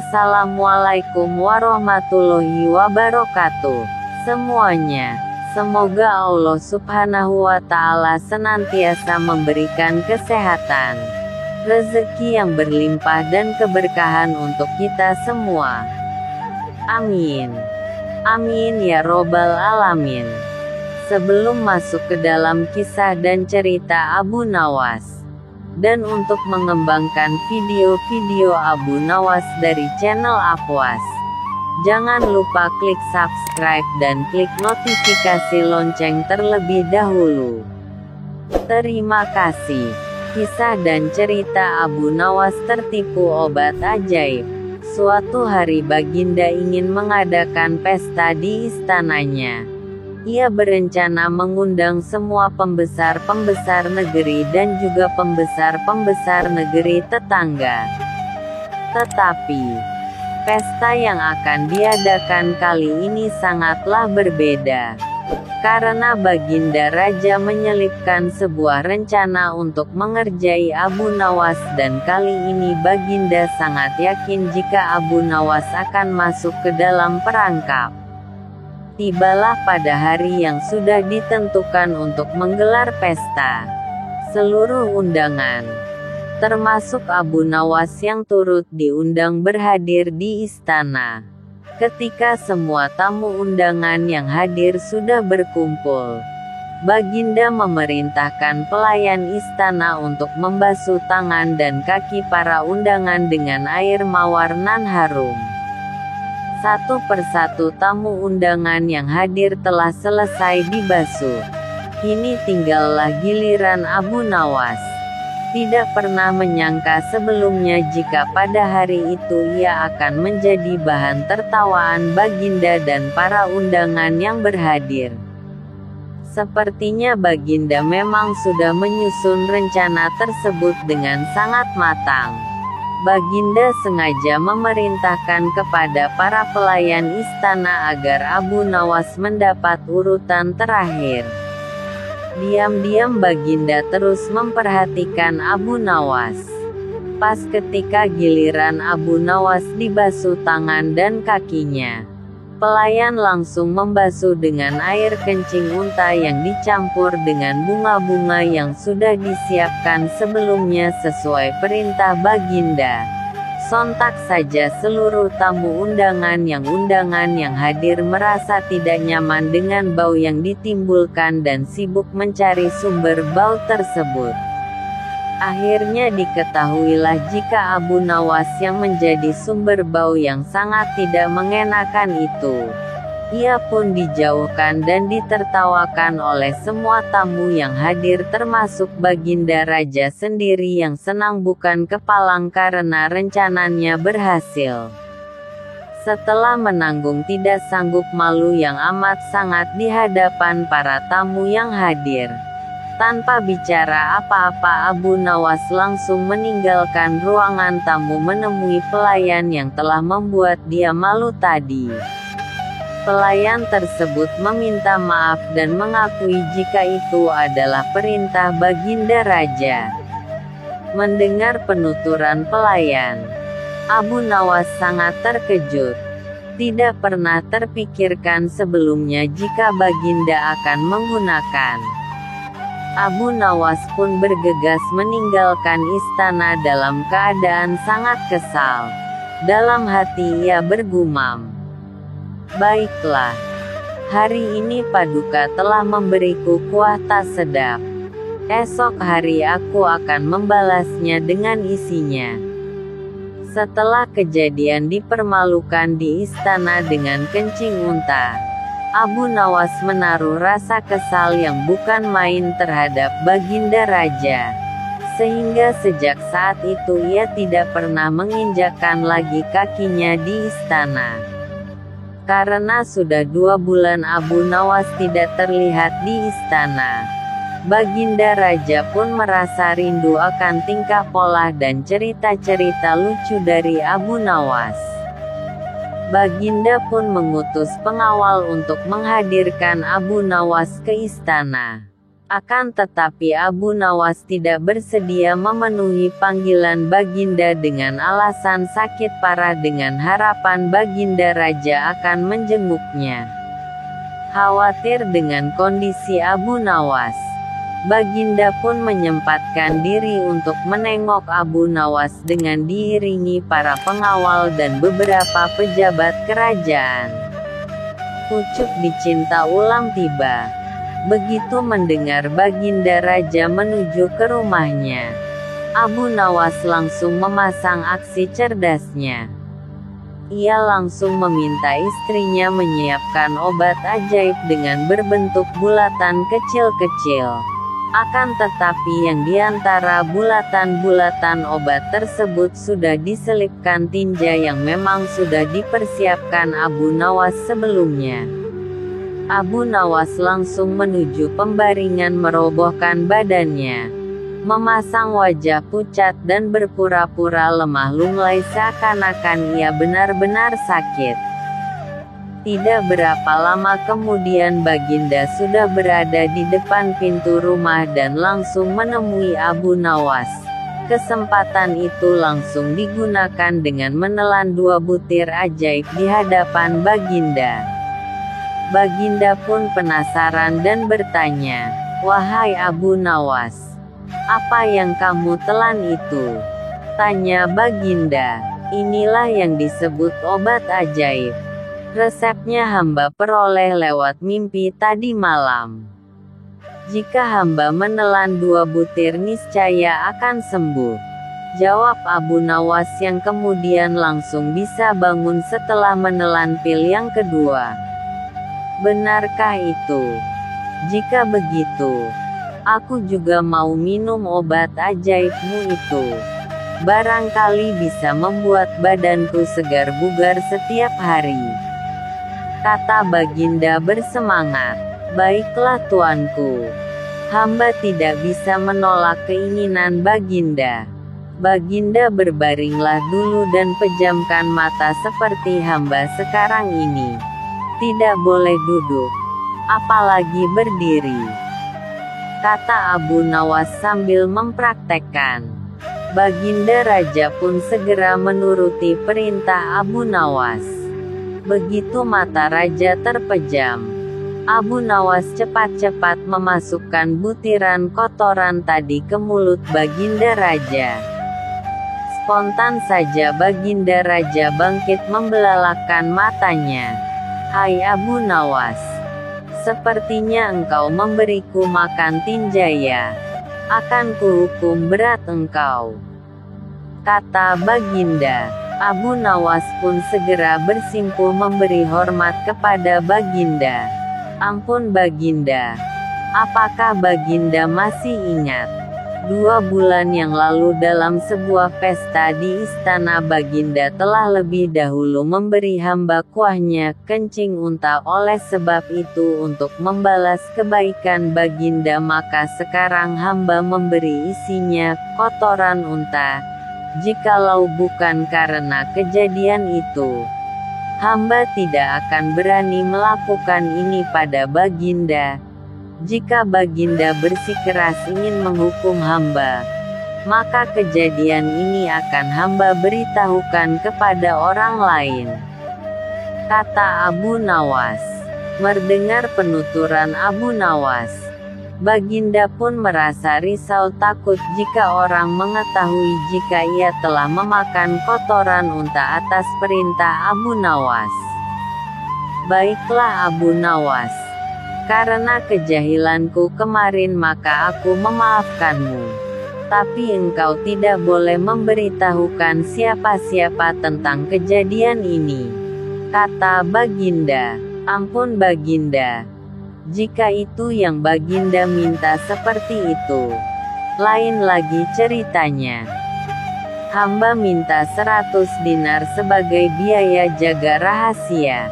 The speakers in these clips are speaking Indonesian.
Assalamualaikum warahmatullahi wabarakatuh. Semuanya, semoga Allah Subhanahu wa Ta'ala senantiasa memberikan kesehatan, rezeki yang berlimpah dan keberkahan untuk kita semua. Amin. Amin ya robbal alamin. Sebelum masuk ke dalam kisah dan cerita Abu Nawas, dan untuk mengembangkan video-video Abu Nawas dari channel Afwas, jangan lupa klik subscribe dan klik notifikasi lonceng terlebih dahulu. Terima kasih. Kisah dan cerita Abu Nawas tertipu obat ajaib. Suatu hari Baginda ingin mengadakan pesta di istananya. Ia berencana mengundang semua pembesar-pembesar negeri dan juga pembesar-pembesar negeri tetangga. Tetapi, pesta yang akan diadakan kali ini sangatlah berbeda. Karena Baginda Raja menyelipkan sebuah rencana untuk mengerjai Abu Nawas, dan kali ini Baginda sangat yakin jika Abu Nawas akan masuk ke dalam perangkap. Tibalah pada hari yang sudah ditentukan untuk menggelar pesta. Seluruh undangan, termasuk Abu Nawas yang turut diundang, berhadir di istana. Ketika semua tamu undangan yang hadir sudah berkumpul, Baginda memerintahkan pelayan istana untuk membasuh tangan dan kaki para undangan dengan air mawar nan harum. Satu persatu tamu undangan yang hadir telah selesai dibasuh. Kini tinggallah giliran Abu Nawas. Tidak pernah menyangka sebelumnya jika pada hari itu ia akan menjadi bahan tertawaan Baginda dan para undangan yang berhadir. Sepertinya Baginda memang sudah menyusun rencana tersebut dengan sangat matang. Baginda sengaja memerintahkan kepada para pelayan istana agar Abu Nawas mendapat urutan terakhir. Diam-diam Baginda terus memperhatikan Abu Nawas. Pas ketika giliran Abu Nawas dibasuh tangan dan kakinya, pelayan langsung membasuh dengan air kencing unta yang dicampur dengan bunga-bunga yang sudah disiapkan sebelumnya sesuai perintah Baginda. Sontak saja seluruh tamu undangan yang hadir merasa tidak nyaman dengan bau yang ditimbulkan dan sibuk mencari sumber bau tersebut. Akhirnya diketahuilah jika Abu Nawas yang menjadi sumber bau yang sangat tidak mengenakan itu. Ia pun dijauhkan dan ditertawakan oleh semua tamu yang hadir, termasuk Baginda Raja sendiri yang senang bukan kepalang karena rencananya berhasil. Setelah menanggung tidak sanggup malu yang amat sangat di hadapan para tamu yang hadir, tanpa bicara apa-apa Abu Nawas langsung meninggalkan ruangan tamu menemui pelayan yang telah membuat dia malu tadi. Pelayan tersebut meminta maaf dan mengakui jika itu adalah perintah Baginda Raja. Mendengar penuturan pelayan, Abu Nawas sangat terkejut. Tidak pernah terpikirkan sebelumnya jika Baginda akan menggunakan. Abu Nawas pun bergegas meninggalkan istana dalam keadaan sangat kesal. Dalam hati ia bergumam, "Baiklah, hari ini Paduka telah memberiku kuah tak sedap. Esok hari aku akan membalasnya dengan isinya." Setelah kejadian dipermalukan di istana dengan kencing unta, Abu Nawas menaruh rasa kesal yang bukan main terhadap Baginda Raja. Sehingga sejak saat itu ia tidak pernah menginjakkan lagi kakinya di istana. Karena sudah 2 bulan Abu Nawas tidak terlihat di istana, Baginda Raja pun merasa rindu akan tingkah pola dan cerita-cerita lucu dari Abu Nawas. Baginda pun mengutus pengawal untuk menghadirkan Abu Nawas ke istana. Akan tetapi Abu Nawas tidak bersedia memenuhi panggilan Baginda dengan alasan sakit parah dengan harapan Baginda Raja akan menjenguknya. Khawatir dengan kondisi Abu Nawas, Baginda pun menyempatkan diri untuk menengok Abu Nawas dengan diiringi para pengawal dan beberapa pejabat kerajaan. Pucuk dicinta ulang tiba. Begitu mendengar Baginda Raja menuju ke rumahnya, Abu Nawas langsung memasang aksi cerdasnya. Ia langsung meminta istrinya menyiapkan obat ajaib dengan berbentuk bulatan kecil-kecil. Akan tetapi yang diantara bulatan-bulatan obat tersebut sudah diselipkan tinja yang memang sudah dipersiapkan Abu Nawas sebelumnya. Abu Nawas langsung menuju pembaringan merobohkan badannya, memasang wajah pucat dan berpura-pura lemah lunglai seakan-akan ia benar-benar sakit. Tidak berapa lama kemudian Baginda sudah berada di depan pintu rumah dan langsung menemui Abu Nawas. Kesempatan itu langsung digunakan dengan menelan 2 butir ajaib di hadapan Baginda. Baginda pun penasaran dan bertanya, "Wahai Abu Nawas, apa yang kamu telan itu?" Tanya Baginda. "Inilah yang disebut obat ajaib. Resepnya hamba peroleh lewat mimpi tadi malam. Jika hamba menelan 2 butir niscaya akan sembuh," jawab Abu Nawas yang kemudian langsung bisa bangun setelah menelan pil yang kedua. "Benarkah itu? Jika begitu, aku juga mau minum obat ajaibmu itu. Barangkali bisa membuat badanku segar bugar setiap hari," kata Baginda bersemangat. "Baiklah tuanku, hamba tidak bisa menolak keinginan Baginda." Baginda berbaringlah dulu dan pejamkan mata seperti hamba sekarang ini. Tidak boleh duduk, apalagi berdiri, kata Abu Nawas sambil mempraktekkan. Baginda Raja pun segera menuruti perintah Abu Nawas. Begitu mata Raja terpejam, Abu Nawas cepat-cepat memasukkan butiran kotoran tadi ke mulut Baginda Raja. Spontan saja Baginda Raja bangkit membelalakkan matanya. "Hai Abu Nawas, sepertinya engkau memberiku makan tinjaya. Akan kuhukum berat engkau," kata Baginda. Abu Nawas pun segera bersimpuh memberi hormat kepada Baginda. "Ampun Baginda, apakah Baginda masih ingat? 2 bulan yang lalu dalam sebuah pesta di istana Baginda telah lebih dahulu memberi hamba kuahnya kencing unta. Oleh sebab itu untuk membalas kebaikan Baginda maka sekarang hamba memberi isinya kotoran unta. Jikalau bukan karena kejadian itu, hamba tidak akan berani melakukan ini pada Baginda. Jika Baginda bersikeras ingin menghukum hamba, maka kejadian ini akan hamba beritahukan kepada orang lain," kata Abu Nawas. Mendengar penuturan Abu Nawas, Baginda pun merasa risau takut jika orang mengetahui jika ia telah memakan kotoran unta atas perintah Abu Nawas. "Baiklah Abu Nawas, karena kejahilanku kemarin maka aku memaafkanmu. Tapi engkau tidak boleh memberitahukan siapa-siapa tentang kejadian ini," kata Baginda. "Ampun Baginda, jika itu yang Baginda minta seperti itu, lain lagi ceritanya. Hamba minta 100 dinar sebagai biaya jaga rahasia,"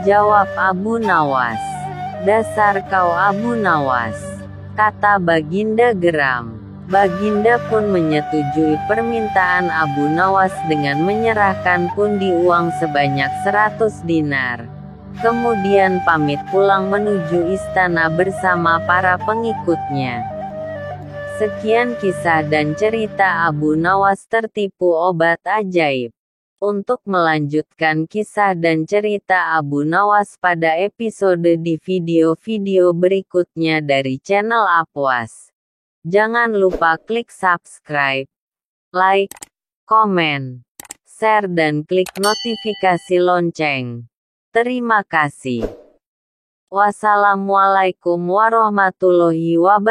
jawab Abu Nawas. "Dasar kau Abu Nawas," kata Baginda geram. Baginda pun menyetujui permintaan Abu Nawas dengan menyerahkan pundi uang sebanyak 100 dinar. kemudian pamit pulang menuju istana bersama para pengikutnya. Sekian kisah dan cerita Abu Nawas tertipu obat ajaib. Untuk melanjutkan kisah dan cerita Abu Nawas pada episode di video-video berikutnya dari channel Apwas, jangan lupa klik subscribe, like, komen, share dan klik notifikasi lonceng. Terima kasih. Wassalamualaikum warahmatullahi wabarakatuh.